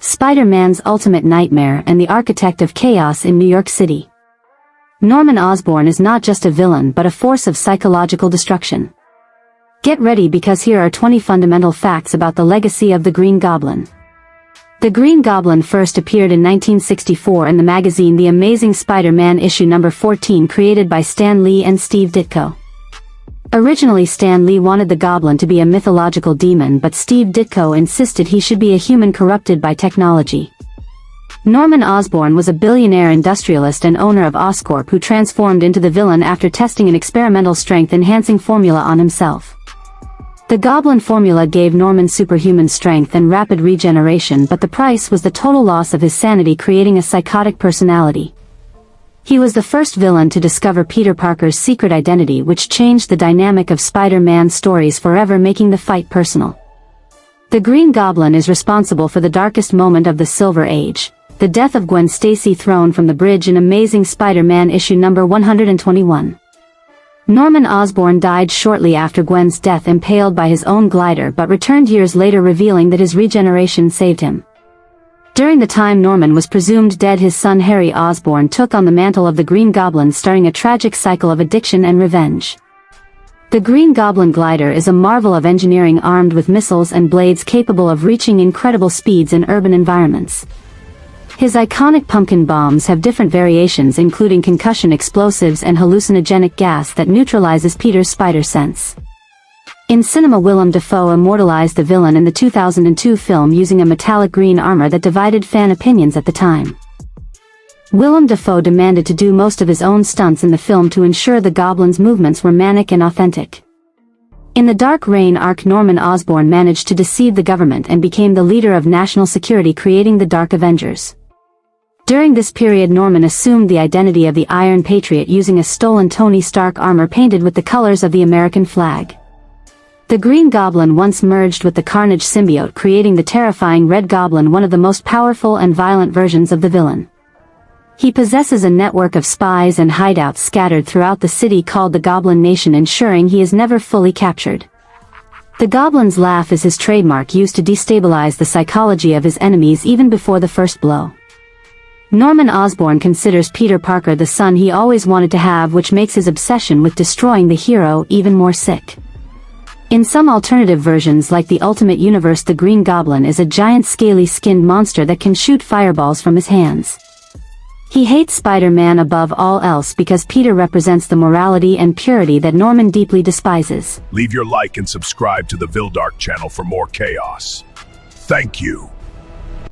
Spider-Man's ultimate nightmare and the architect of chaos in New York City. Norman Osborn is not just a villain but a force of psychological destruction. Get ready because here are 20 fundamental facts about the legacy of the Green Goblin. The Green Goblin first appeared in 1964 in the magazine The Amazing Spider-Man issue number 14, created by Stan Lee and Steve Ditko. Originally, Stan Lee wanted the Goblin to be a mythological demon, but Steve Ditko insisted he should be a human corrupted by technology. Norman Osborn was a billionaire industrialist and owner of Oscorp who transformed into the villain after testing an experimental strength-enhancing formula on himself. The Goblin formula gave Norman superhuman strength and rapid regeneration, but the price was the total loss of his sanity, creating a psychotic personality. He was the first villain to discover Peter Parker's secret identity, which changed the dynamic of Spider-Man stories forever, making the fight personal. The Green Goblin is responsible for the darkest moment of the Silver Age, the death of Gwen Stacy thrown from the bridge in Amazing Spider-Man issue number 121. Norman Osborn died shortly after Gwen's death, impaled by his own glider, but returned years later, revealing that his regeneration saved him. During the time Norman was presumed dead, his son Harry Osborn took on the mantle of the Green Goblin, starting a tragic cycle of addiction and revenge. The Green Goblin glider is a marvel of engineering, armed with missiles and blades capable of reaching incredible speeds in urban environments. His iconic pumpkin bombs have different variations, including concussion explosives and hallucinogenic gas that neutralizes Peter's spider sense. In cinema, Willem Dafoe immortalized the villain in the 2002 film using a metallic green armor that divided fan opinions at the time. Willem Dafoe demanded to do most of his own stunts in the film to ensure the Goblin's movements were manic and authentic. In the Dark Reign arc, Norman Osborn managed to deceive the government and became the leader of national security, creating the Dark Avengers. During this period, Norman assumed the identity of the Iron Patriot using a stolen Tony Stark armor painted with the colors of the American flag. The Green Goblin once merged with the Carnage symbiote, creating the terrifying Red Goblin, one of the most powerful and violent versions of the villain. He possesses a network of spies and hideouts scattered throughout the city called the Goblin Nation, ensuring he is never fully captured. The Goblin's laugh is his trademark, used to destabilize the psychology of his enemies even before the first blow. Norman Osborn considers Peter Parker the son he always wanted to have, which makes his obsession with destroying the hero even more sick. In some alternative versions like the Ultimate Universe, the Green Goblin is a giant scaly-skinned monster that can shoot fireballs from his hands. He hates Spider-Man above all else because Peter represents the morality and purity that Norman deeply despises. Leave your like and subscribe to the Vildark channel for more chaos. Thank you.